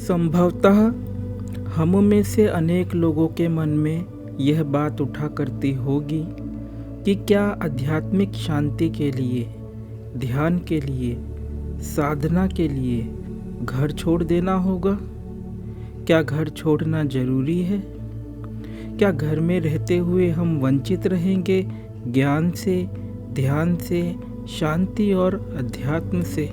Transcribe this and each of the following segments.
संभवतः हम में से अनेक लोगों के मन में यह बात उठा करती होगी कि क्या आध्यात्मिक शांति के लिए, ध्यान के लिए, साधना के लिए घर छोड़ देना होगा? क्या घर छोड़ना जरूरी है? क्या घर में रहते हुए हम वंचित रहेंगे ज्ञान से, ध्यान से, शांति और अध्यात्म से?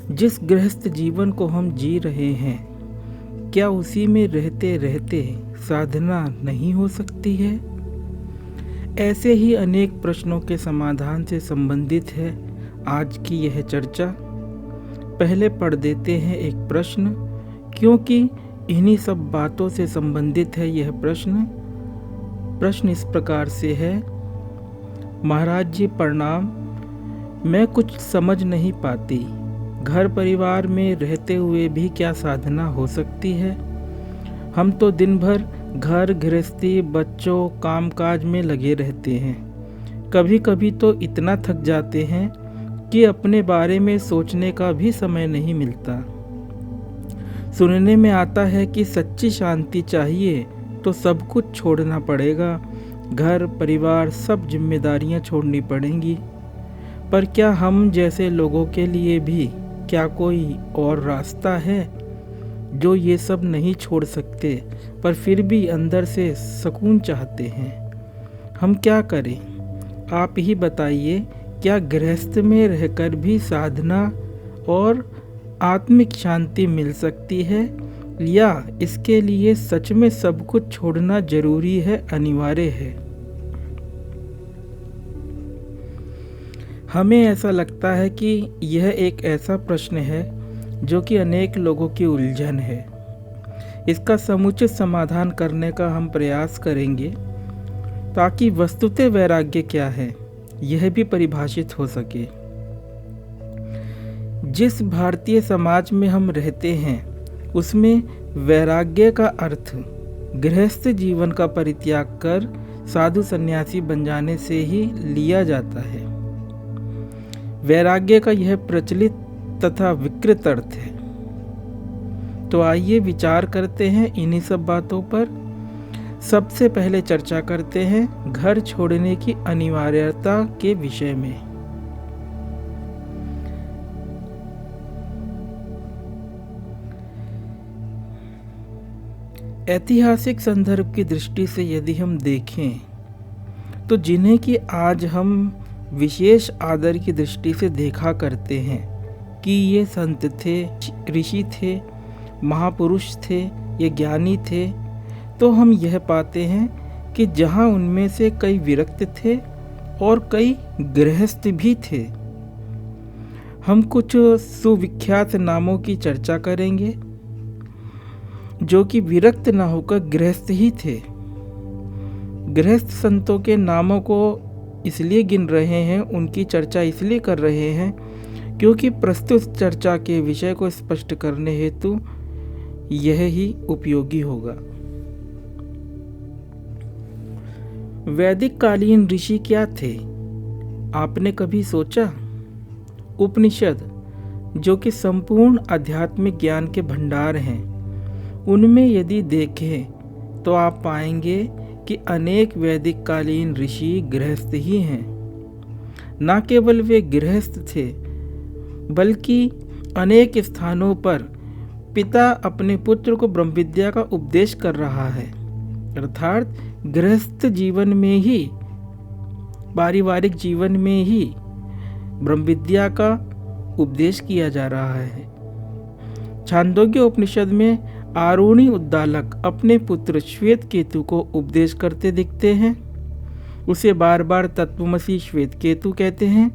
जिस गृहस्थ जीवन को हम जी रहे हैं, क्या उसी में रहते रहते साधना नहीं हो सकती है? ऐसे ही अनेक प्रश्नों के समाधान से संबंधित है आज की यह चर्चा। पहले पढ़ देते हैं एक प्रश्न, क्योंकि इन्हीं सब बातों से संबंधित है यह प्रश्न। प्रश्न इस प्रकार से है, महाराज जी प्रणाम, मैं कुछ समझ नहीं पाती, घर परिवार में रहते हुए भी क्या साधना हो सकती है? हम तो दिन भर घर गृहस्थी, बच्चों, कामकाज में लगे रहते हैं। कभी कभी तो इतना थक जाते हैं कि अपने बारे में सोचने का भी समय नहीं मिलता। सुनने में आता है कि सच्ची शांति चाहिए तो सब कुछ छोड़ना पड़ेगा, घर परिवार सब जिम्मेदारियां छोड़नी पड़ेंगी। पर क्या हम जैसे लोगों के लिए भी क्या कोई और रास्ता है जो ये सब नहीं छोड़ सकते पर फिर भी अंदर से सुकून चाहते हैं? हम क्या करें? आप ही बताइए। क्या गृहस्थ में रहकर भी साधना और आत्मिक शांति मिल सकती है, या इसके लिए सच में सब कुछ छोड़ना जरूरी है, अनिवार्य है? हमें ऐसा लगता है कि यह एक ऐसा प्रश्न है जो कि अनेक लोगों की उलझन है। इसका समुचित समाधान करने का हम प्रयास करेंगे ताकि वस्तुतः वैराग्य क्या है यह भी परिभाषित हो सके। जिस भारतीय समाज में हम रहते हैं उसमें वैराग्य का अर्थ गृहस्थ जीवन का परित्याग कर साधु सन्यासी बन जाने से ही लिया जाता है। वैराग्य का यह प्रचलित तथा विकृत अर्थ है। तो आइए विचार करते हैं इन्हीं सब बातों पर। सबसे पहले चर्चा करते हैं घर छोड़ने की अनिवार्यता के विषय में। ऐतिहासिक संदर्भ की दृष्टि से यदि हम देखें तो जिन्हें कि आज हम विशेष आदर की दृष्टि से देखा करते हैं कि ये संत थे, ऋषि थे, महापुरुष थे, ये ज्ञानी थे, तो हम यह पाते हैं कि जहाँ उनमें से कई विरक्त थे और कई गृहस्थ भी थे। हम कुछ सुविख्यात नामों की चर्चा करेंगे जो कि विरक्त न होकर गृहस्थ ही थे। गृहस्थ संतों के नामों को इसलिए गिन रहे हैं, उनकी चर्चा इसलिए कर रहे हैं क्योंकि प्रस्तुत चर्चा के विषय को स्पष्ट करने हेतु यह ही उपयोगी होगा। वैदिक कालीन ऋषि क्या थे, आपने कभी सोचा? उपनिषद जो कि संपूर्ण आध्यात्मिक ज्ञान के भंडार हैं, उनमें यदि देखें तो आप पाएंगे कि अनेक वैदिक कालीन ऋषि गृहस्थ ही हैं। न केवल वे गृहस्थ थे बल्कि अनेक स्थानों पर पिता अपने पुत्र को ब्रह्म विद्या का उपदेश कर रहा है, अर्थात गृहस्थ जीवन में ही, पारिवारिक जीवन में ही ब्रह्म विद्या का उपदेश किया जा रहा है। छांदोग्य उपनिषद में आरुणि उद्दालक अपने पुत्र श्वेत केतु को उपदेश करते दिखते हैं। उसे बार बार तत्वमसि श्वेत केतु कहते हैं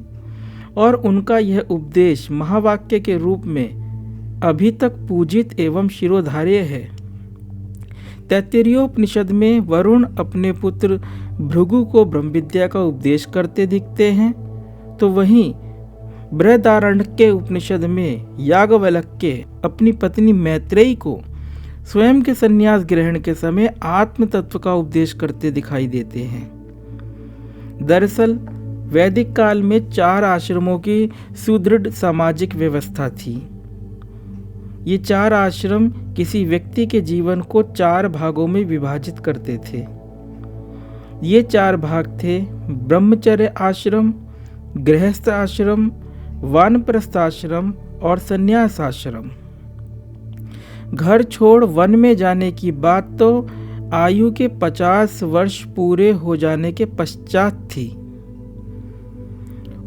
और उनका यह उपदेश महावाक्य के रूप में अभी तक पूजित एवं शिरोधार्य है। तैत्तिरीयोपनिषद में वरुण अपने पुत्र भृगु को ब्रह्म विद्या का उपदेश करते दिखते हैं, तो वहीं बृहदारण्यक उपनिषद में याज्ञवल्क्य अपनी पत्नी मैत्रेयी को स्वयं के संन्यास ग्रहण के समय आत्म तत्व का उपदेश करते दिखाई देते हैं। दरअसल वैदिक काल में 4 आश्रमों की सुदृढ़ सामाजिक व्यवस्था थी। ये 4 आश्रम किसी व्यक्ति के जीवन को 4 भागों में विभाजित करते थे। ये 4 भाग थे ब्रह्मचर्य आश्रम, गृहस्थ आश्रम, वानप्रस्थ आश्रम और संन्यास आश्रम। घर छोड़ वन में जाने की बात तो आयु के 50 वर्ष पूरे हो जाने के पश्चात थी,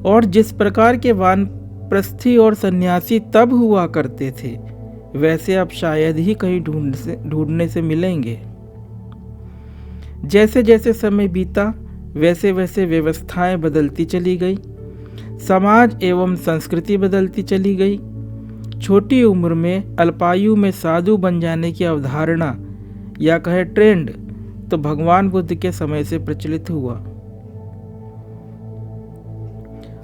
और जिस प्रकार के वानप्रस्थी और सन्यासी तब हुआ करते थे वैसे अब शायद ही कहीं ढूंढने से मिलेंगे। जैसे जैसे समय बीता वैसे वैसे व्यवस्थाएं बदलती चली गई, समाज एवं संस्कृति बदलती चली गई। छोटी उम्र में अल्पायु में साधु बन जाने की अवधारणा या कहे ट्रेंड तो भगवान बुद्ध के समय से प्रचलित हुआ।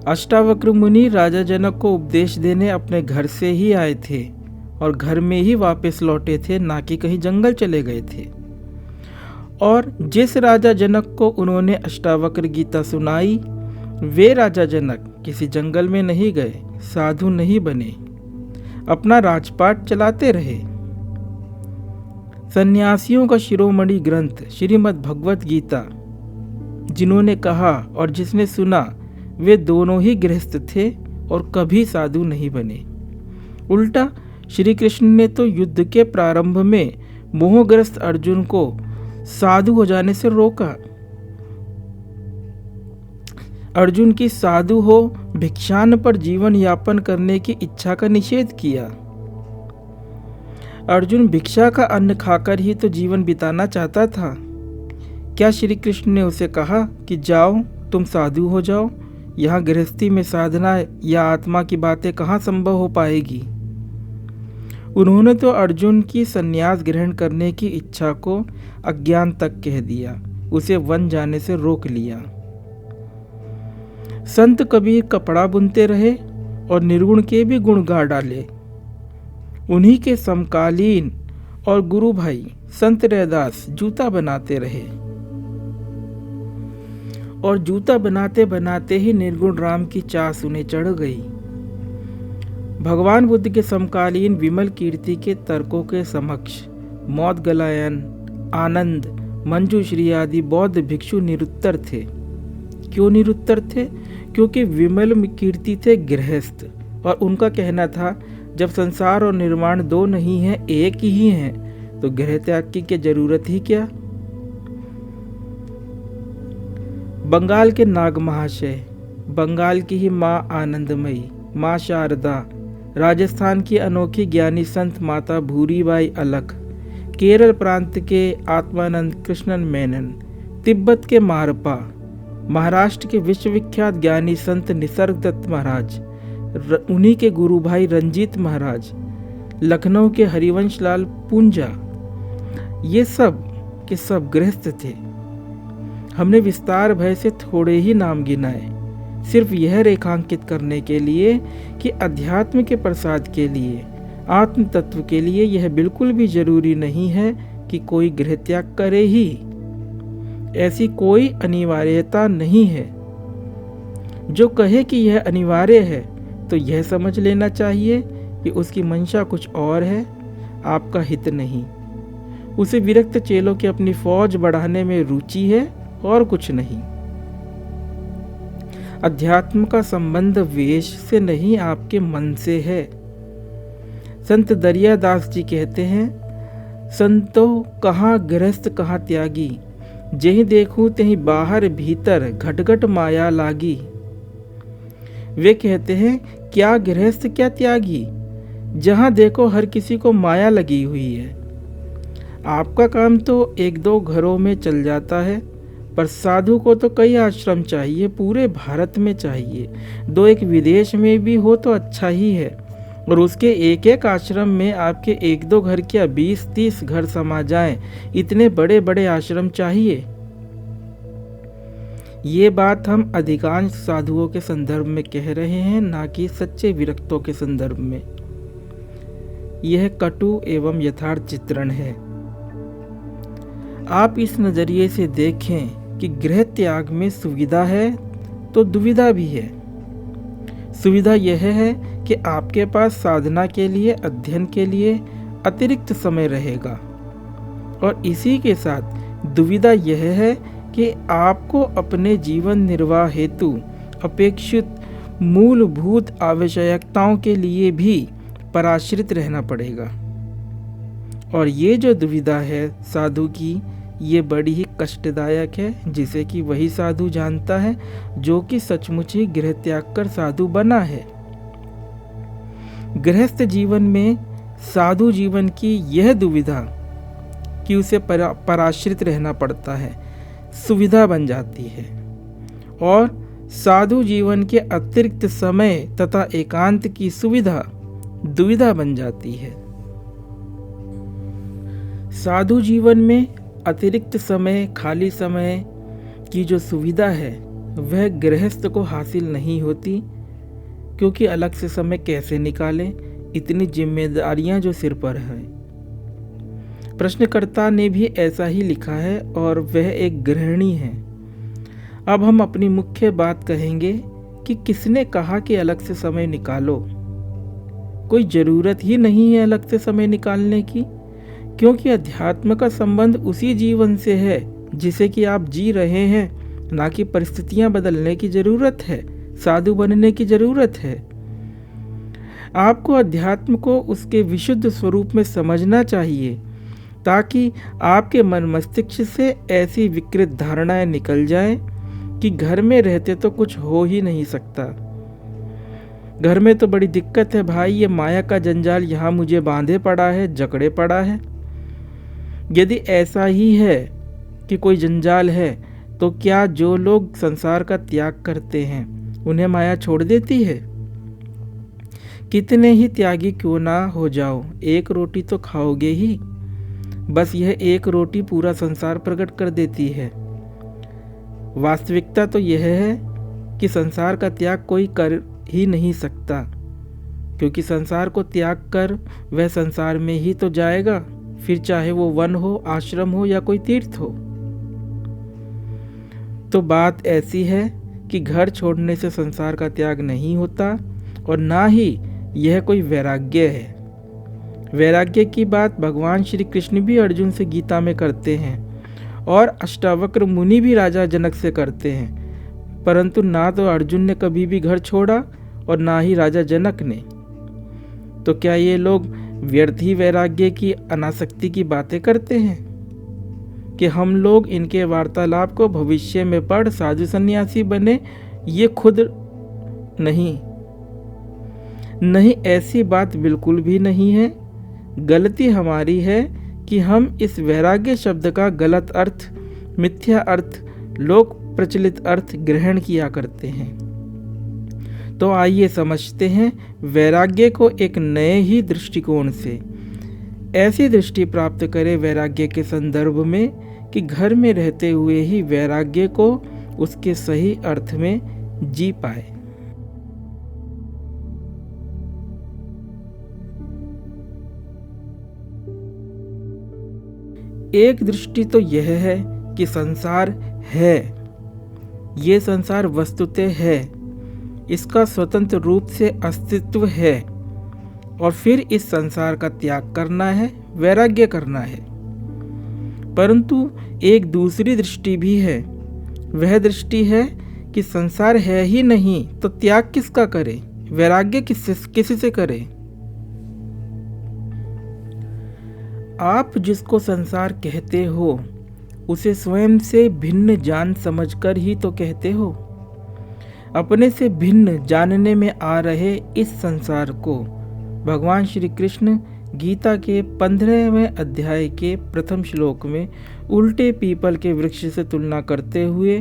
अष्टावक्र मुनि राजा जनक को उपदेश देने अपने घर से ही आए थे और घर में ही वापस लौटे थे, ना कि कहीं जंगल चले गए थे। और जिस राजा जनक को उन्होंने अष्टावक्र गीता सुनाई वे राजा जनक किसी जंगल में नहीं गए, साधु नहीं बने, अपना राजपाट चलाते रहे। सन्यासियों का शिरोमणि ग्रंथ श्रीमद् भगवत गीता जिन्होंने कहा और जिसने सुना वे दोनों ही गृहस्थ थे और कभी साधु नहीं बने। उल्टा श्री कृष्ण ने तो युद्ध के प्रारंभ में मोहग्रस्त अर्जुन को साधु हो जाने से रोका। अर्जुन की साधु हो भिक्षान पर जीवन यापन करने की इच्छा का निषेध किया। अर्जुन भिक्षा का अन्न खाकर ही तो जीवन बिताना चाहता था। क्या श्री कृष्ण ने उसे कहा कि जाओ तुम साधु हो जाओ, यहाँ गृहस्थी में साधना या आत्मा की बातें कहाँ संभव हो पाएगी। उन्होंने तो अर्जुन की संन्यास ग्रहण करने की इच्छा को अज्ञान तक कह दिया, उसे वन जाने से रोक लिया। संत कबीर कपड़ा बुनते रहे और निर्गुण के भी गुण गा डाले। उन्हीं के समकालीन और गुरु भाई संत रैदास जूता बनाते रहे और जूता बनाते बनाते ही निर्गुण राम की चाह उन्हें चढ़ गई। भगवान बुद्ध के समकालीन विमल कीर्ति के तर्कों के समक्ष मौदगलायन, आनंद, मंजूश्री आदि बौद्ध भिक्षु निरुत्तर थे। क्यों निरुत्तर थे? क्योंकि विमल कीर्ति थे गृहस्थ और उनका कहना था जब संसार और निर्माण दो नहीं है एक ही है तो गृह त्याग की जरूरत ही क्या। बंगाल के नाग महाशय, बंगाल की ही माँ आनंदमयी, माँ शारदा, राजस्थान की अनोखी ज्ञानी संत माता भूरीबाई अलख, केरल प्रांत के आत्मानंद कृष्णन मेनन, तिब्बत के मारपा, महाराष्ट्र के विश्वविख्यात ज्ञानी संत निसर्ग दत्त महाराज, उन्हीं के गुरु भाई रंजीत महाराज, लखनऊ के हरिवंश लाल पूंजा, ये सब के सब गृहस्थ थे। हमने विस्तार भय से थोड़े ही नाम गिनाए, सिर्फ यह रेखांकित करने के लिए कि अध्यात्म के प्रसाद के लिए, आत्म तत्व के लिए यह बिल्कुल भी जरूरी नहीं है कि कोई गृह त्याग करे ही। ऐसी कोई अनिवार्यता नहीं है। जो कहे कि यह अनिवार्य है तो यह समझ लेना चाहिए कि उसकी मंशा कुछ और है, आपका हित नहीं। उसे विरक्त चेलों की अपनी फौज बढ़ाने में रुचि है और कुछ नहीं। अध्यात्म का संबंध वेश से नहीं आपके मन से है। संत दरियादास जी कहते हैं, संतो कहाँ गृहस्थ कहाँ त्यागी, जहीं देखूं तहीं बाहर भीतर घटघट माया लागी। वे कहते हैं क्या गृहस्थ क्या त्यागी, जहाँ देखो हर किसी को माया लगी हुई है। आपका काम तो एक दो घरों में चल जाता है, पर साधु को तो कई आश्रम चाहिए, पूरे भारत में चाहिए। दो एक विदेश में भी हो तो अच्छा ही है, और उसके एक एक आश्रम में आपके एक दो घर क्या 20-30 घर समा जाएं, इतने बड़े बड़े आश्रम चाहिए। ये बात हम अधिकांश साधुओं के संदर्भ में कह रहे हैं, ना कि सच्चे विरक्तों के संदर्भ में। यह कटु एवं यथार्थ चित्रण है। आप इस नज़रिए से देखें कि गृह त्याग में सुविधा है तो दुविधा भी है। सुविधा यह है कि आपके पास साधना के लिए, अध्ययन के लिए अतिरिक्त समय रहेगा। और इसी के साथ दुविधा यह है कि आपको अपने जीवन निर्वाह हेतु अपेक्षित मूलभूत आवश्यकताओं के लिए भी पराश्रित रहना पड़ेगा। और ये जो दुविधा है साधु की, ये बड़ी ही कष्टदायक है, जिसे कि वही साधु जानता है जो कि सचमुच ही गृह त्याग कर साधु बना है। गृहस्थ जीवन में साधु जीवन की यह दुविधा कि उसे पराश्रित रहना पड़ता है, सुविधा बन जाती है, और साधु जीवन के अतिरिक्त समय तथा एकांत की सुविधा दुविधा बन जाती है। साधु जीवन में अतिरिक्त समय, खाली समय की जो सुविधा है वह गृहस्थ को हासिल नहीं होती, क्योंकि अलग से समय कैसे निकालें, इतनी जिम्मेदारियां जो सिर पर हैं। प्रश्नकर्ता ने भी ऐसा ही लिखा है और वह एक गृहिणी है। अब हम अपनी मुख्य बात कहेंगे कि किसने कहा कि अलग से समय निकालो। कोई ज़रूरत ही नहीं है अलग से समय निकालने की, क्योंकि अध्यात्म का संबंध उसी जीवन से है जिसे कि आप जी रहे हैं, ना कि परिस्थितियां बदलने की ज़रूरत है, साधु बनने की ज़रूरत है। आपको अध्यात्म को उसके विशुद्ध स्वरूप में समझना चाहिए, ताकि आपके मन मस्तिष्क से ऐसी विकृत धारणाएं निकल जाएं कि घर में रहते तो कुछ हो ही नहीं सकता। घर में तो बड़ी दिक्कत है भाई, ये माया का जंजाल यहाँ मुझे बांधे पड़ा है, जकड़े पड़ा है। यदि ऐसा ही है कि कोई जंजाल है, तो क्या जो लोग संसार का त्याग करते हैं उन्हें माया छोड़ देती है? कितने ही त्यागी क्यों ना हो जाओ, एक रोटी तो खाओगे ही। बस यह एक रोटी पूरा संसार प्रकट कर देती है। वास्तविकता तो यह है कि संसार का त्याग कोई कर ही नहीं सकता, क्योंकि संसार को त्याग कर वह संसार में ही तो जाएगा, फिर चाहे वो वन हो, आश्रम हो या कोई तीर्थ हो। तो बात ऐसी है कि घर छोड़ने से संसार का त्याग नहीं होता, और ना ही यह कोई वैराग्य है। वैराग्य की बात भगवान श्री कृष्ण भी अर्जुन से गीता में करते हैं, और अष्टावक्र मुनि भी राजा जनक से करते हैं, परंतु ना तो अर्जुन ने कभी भी घर छोड़ा और ना ही राजा जनक ने। तो क्या ये लोग व्यर्थ ही वैराग्य की, अनासक्ति की बातें करते हैं कि हम लोग इनके वार्तालाप को भविष्य में पढ़ साधु सन्यासी बने? ये खुद नहीं, ऐसी बात बिल्कुल भी नहीं है। गलती हमारी है कि हम इस वैराग्य शब्द का गलत अर्थ, मिथ्या अर्थ, लोक प्रचलित अर्थ ग्रहण किया करते हैं। तो आइए समझते हैं वैराग्य को एक नए ही दृष्टिकोण से। ऐसी दृष्टि प्राप्त करें वैराग्य के संदर्भ में कि घर में रहते हुए ही वैराग्य को उसके सही अर्थ में जी पाए। एक दृष्टि तो यह है कि संसार है, ये संसार वस्तुतः है, इसका स्वतंत्र रूप से अस्तित्व है, और फिर इस संसार का त्याग करना है, वैराग्य करना है। परंतु एक दूसरी दृष्टि भी है। वह दृष्टि है कि संसार है ही नहीं तो त्याग किसका करे, वैराग्य किससे करे। आप जिसको संसार कहते हो उसे स्वयं से भिन्न जान समझकर ही तो कहते हो। अपने से भिन्न जानने में आ रहे इस संसार को भगवान श्री कृष्ण गीता के 15वें अध्याय के प्रथम श्लोक में उल्टे पीपल के वृक्ष से तुलना करते हुए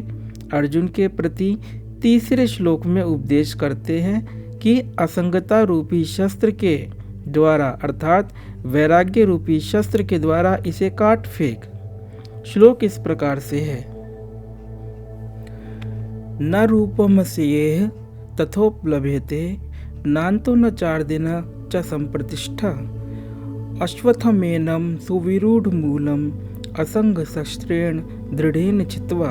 अर्जुन के प्रति तीसरे श्लोक में उपदेश करते हैं कि असंगता रूपी शस्त्र के द्वारा, अर्थात वैराग्य रूपी शस्त्र के द्वारा इसे काट फेंक। श्लोक इस प्रकार से है, न रूपम स्येह तथोपलभ्यते नान्तो न चार्दिन च संप्रतिष्ठा अश्वत्थमेनं सुविरूढ़ मूलम असंग शस्त्रेण दृढ़ेन चित्वा।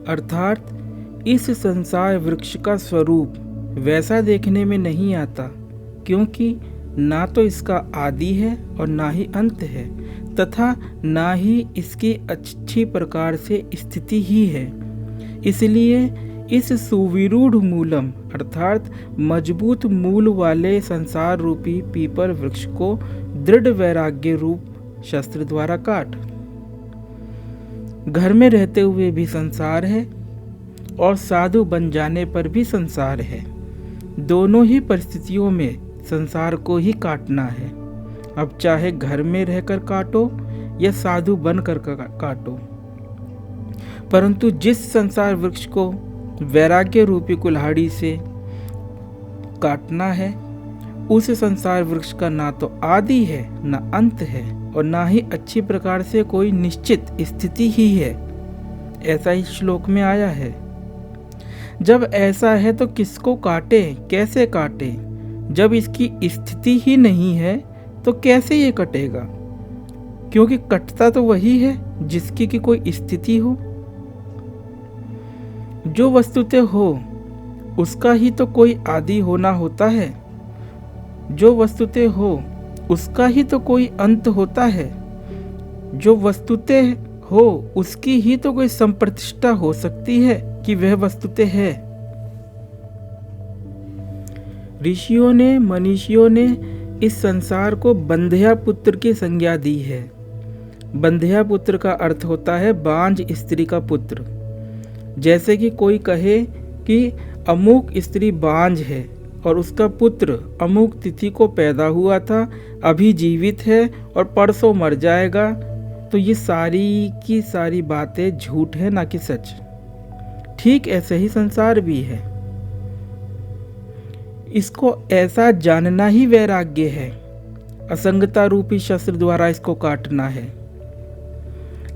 अर्थात इस संसार वृक्ष का स्वरूप वैसा देखने में नहीं आता, क्योंकि ना तो इसका आदि है और ना ही अंत है, तथा ना ही इसकी अच्छी प्रकार से स्थिति ही है। इसलिए इस सुविरूढ़ मूलम अर्थात मजबूत मूल वाले संसार रूपी पीपल वृक्ष को दृढ़ वैराग्य रूप शस्त्र द्वारा काट। घर में रहते हुए भी संसार है और साधु बन जाने पर भी संसार है। दोनों ही परिस्थितियों में संसार को ही काटना है। अब चाहे घर में रहकर काटो या साधु बनकर काटो, परंतु जिस संसार वृक्ष को वैराग्य रूपी कुल्हाड़ी से काटना है, उस संसार वृक्ष का ना तो आदि है, ना अंत है और ना ही अच्छी प्रकार से कोई निश्चित स्थिति ही है। ऐसा ही श्लोक में आया है। जब ऐसा है तो किसको काटे, कैसे काटे? जब इसकी स्थिति ही नहीं है तो कैसे ये कटेगा? क्योंकि कटता तो वही है जिसकी की कोई स्थिति हो। जो वस्तुतः हो उसका ही तो कोई आदि होना होता है, जो वस्तुतः हो उसका ही तो कोई अंत होता है, जो वस्तुतः हो उसकी ही तो कोई संप्रतिष्ठा हो सकती है कि वह वस्तुतः है। ऋषियों ने, मनीषियों ने इस संसार को बंध्या पुत्र की संज्ञा दी है। बंध्या पुत्र का अर्थ होता है बांझ स्त्री का पुत्र। जैसे कि कोई कहे कि अमुक स्त्री बांझ है और उसका पुत्र अमुक तिथि को पैदा हुआ था, अभी जीवित है और परसों मर जाएगा, तो ये सारी की सारी बातें झूठ है, ना कि सच। ठीक ऐसे ही संसार भी है। इसको ऐसा जानना ही वैराग्य है। असंगता रूपी शस्त्र द्वारा इसको काटना है।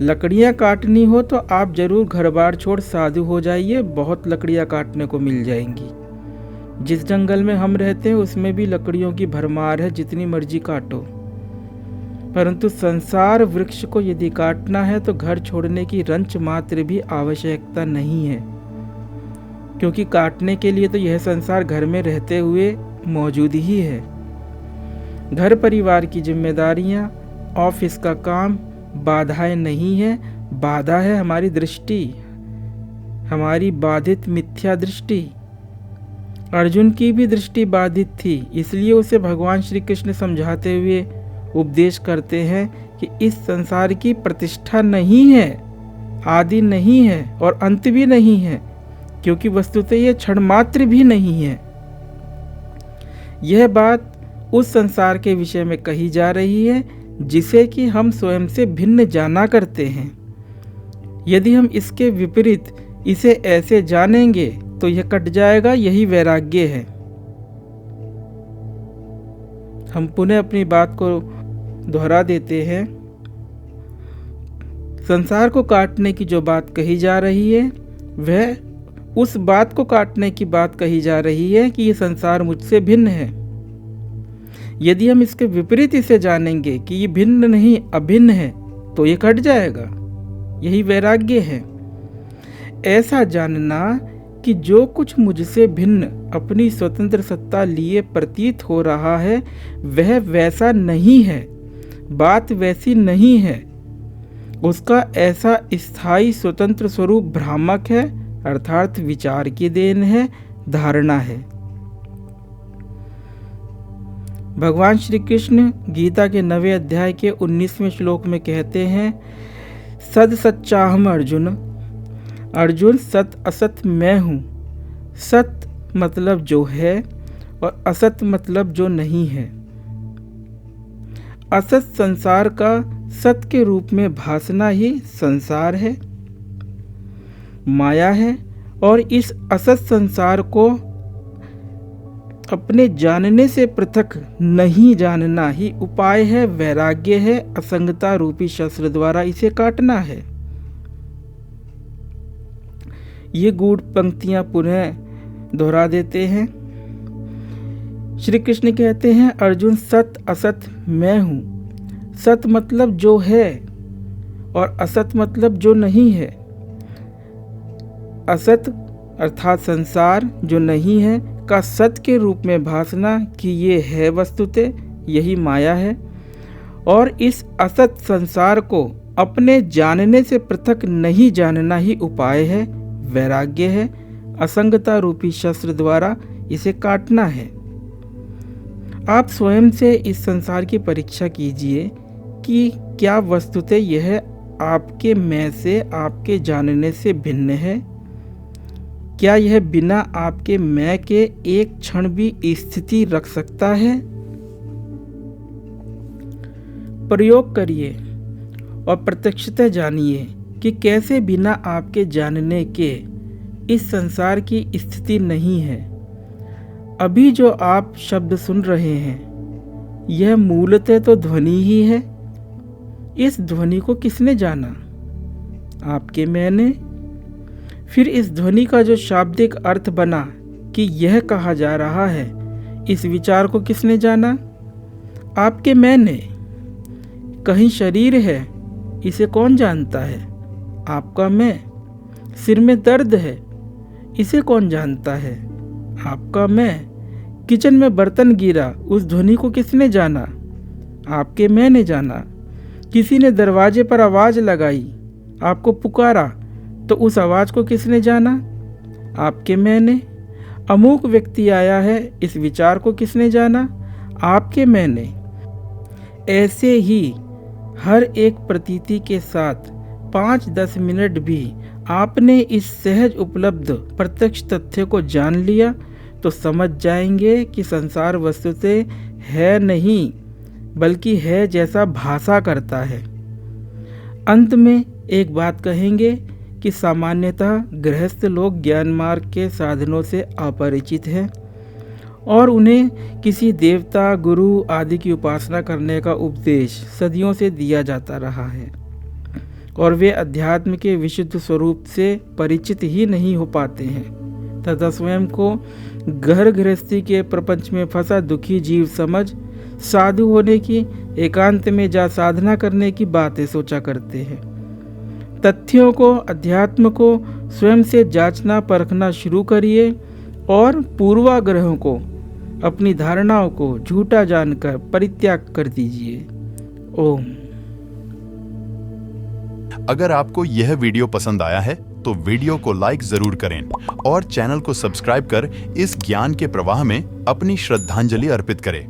लकड़ियाँ काटनी हो तो आप जरूर घर बार छोड़ साधु हो जाइए, बहुत लकड़ियाँ काटने को मिल जाएंगी। जिस जंगल में हम रहते हैं उसमें भी लकड़ियों की भरमार है, जितनी मर्जी काटो। परंतु संसार वृक्ष को यदि काटना है तो घर छोड़ने की रंच मात्र भी आवश्यकता नहीं है, क्योंकि काटने के लिए तो यह संसार घर में रहते हुए मौजूद ही है। घर परिवार की जिम्मेदारियां, ऑफिस का काम बाधाएं नहीं है, बाधा है हमारी दृष्टि, हमारी बाधित मिथ्या दृष्टि। अर्जुन की भी दृष्टि बाधित थी, इसलिए उसे भगवान श्री कृष्ण समझाते हुए उपदेश करते हैं कि इस संसार की प्रतिष्ठा नहीं है, आदि नहीं है और अंत भी नहीं है, क्योंकि वस्तुतः यह क्षण मात्र भी नहीं है। यह बात उस संसार के विषय में कही जा रही है जिसे कि हम स्वयं से भिन्न जाना करते हैं। यदि हम इसके विपरीत इसे ऐसे जानेंगे तो यह कट जाएगा, यही वैराग्य है। हम पुनः अपनी बात को दोहरा देते हैं। संसार को काटने की जो बात कही जा रही है, वह उस बात को काटने की बात कही जा रही है कि यह संसार मुझसे भिन्न है। यदि हम इसके विपरीत इसे जानेंगे कि ये भिन्न नहीं अभिन्न है, तो ये कट जाएगा, यही वैराग्य है। ऐसा जानना कि जो कुछ मुझसे भिन्न अपनी स्वतंत्र सत्ता लिए प्रतीत हो रहा है वह वैसा नहीं है, बात वैसी नहीं है, उसका ऐसा स्थायी स्वतंत्र स्वरूप भ्रामक है, अर्थात विचार की देन है, धारणा है। भगवान श्री कृष्ण गीता के 9वें अध्याय के 19वें श्लोक में कहते हैं, सद सच्चाहम अर्जुन, अर्जुन सत असत मैं हूँ। सत मतलब जो है और असत मतलब जो नहीं है। असत संसार का सत के रूप में भासना ही संसार है, माया है, और इस असत संसार को अपने जानने से पृथक नहीं जानना ही उपाय है, वैराग्य है। असंगता रूपी शस्त्र द्वारा इसे काटना है। ये गूढ़ पंक्तियां पुनः दोहरा देते हैं। श्री कृष्ण कहते हैं, अर्जुन सत असत मैं हूँ। सत मतलब जो है और असत मतलब जो नहीं है। असत अर्थात संसार जो नहीं है, का सत्य के रूप में भासना कि ये है वस्तुतः यही माया है, और इस असत संसार को अपने जानने से पृथक नहीं जानना ही उपाय है, वैराग्य है। असंगता रूपी शस्त्र द्वारा इसे काटना है। आप स्वयं से इस संसार की परीक्षा कीजिए कि क्या वस्तुतः यह आपके मैं से, आपके जानने से भिन्न है? क्या यह बिना आपके मैं के एक क्षण भी स्थिति रख सकता है? प्रयोग करिए और प्रत्यक्षतः जानिए कि कैसे बिना आपके जानने के इस संसार की स्थिति नहीं है। अभी जो आप शब्द सुन रहे हैं, यह मूलतः तो ध्वनि ही है। इस ध्वनि को किसने जाना? आपके मैंने। फिर इस ध्वनि का जो शाब्दिक अर्थ बना कि यह कहा जा रहा है, इस विचार को किसने जाना? आपके मैंने। कहीं शरीर है, इसे कौन जानता है? आपका मैं। सिर में दर्द है, इसे कौन जानता है? आपका मैं। किचन में बर्तन गिरा, उस ध्वनि को किसने जाना? आपके मैंने जाना। किसी ने दरवाजे पर आवाज़ लगाई, आपको पुकारा, तो उस आवाज़ को किसने जाना? आपके मैंने। अमुक व्यक्ति आया है, इस विचार को किसने जाना? आपके मैंने। ऐसे ही हर एक प्रतीति के साथ 5-10 मिनट भी आपने इस सहज उपलब्ध प्रत्यक्ष तथ्य को जान लिया तो समझ जाएंगे कि संसार वस्तुतः है नहीं, बल्कि है जैसा भाषा करता है। अंत में एक बात कहेंगे कि सामान्यतः गृहस्थ लोग ज्ञान मार्ग के साधनों से अपरिचित हैं और उन्हें किसी देवता, गुरु आदि की उपासना करने का उपदेश सदियों से दिया जाता रहा है और वे अध्यात्म के विशुद्ध स्वरूप से परिचित ही नहीं हो पाते हैं तथा स्वयं को घर गृहस्थी के प्रपंच में फंसा दुखी जीव समझ साधु होने की, एकांत में जा साधना करने की बातें सोचा करते हैं। तथ्यों को, अध्यात्म को स्वयं से जांचना परखना शुरू करिए और पूर्वाग्रहों को, अपनी धारणाओं को झूठा जानकर परित्याग कर दीजिए। ओम। अगर आपको यह वीडियो पसंद आया है तो वीडियो को लाइक जरूर करें और चैनल को सब्सक्राइब कर इस ज्ञान के प्रवाह में अपनी श्रद्धांजलि अर्पित करें।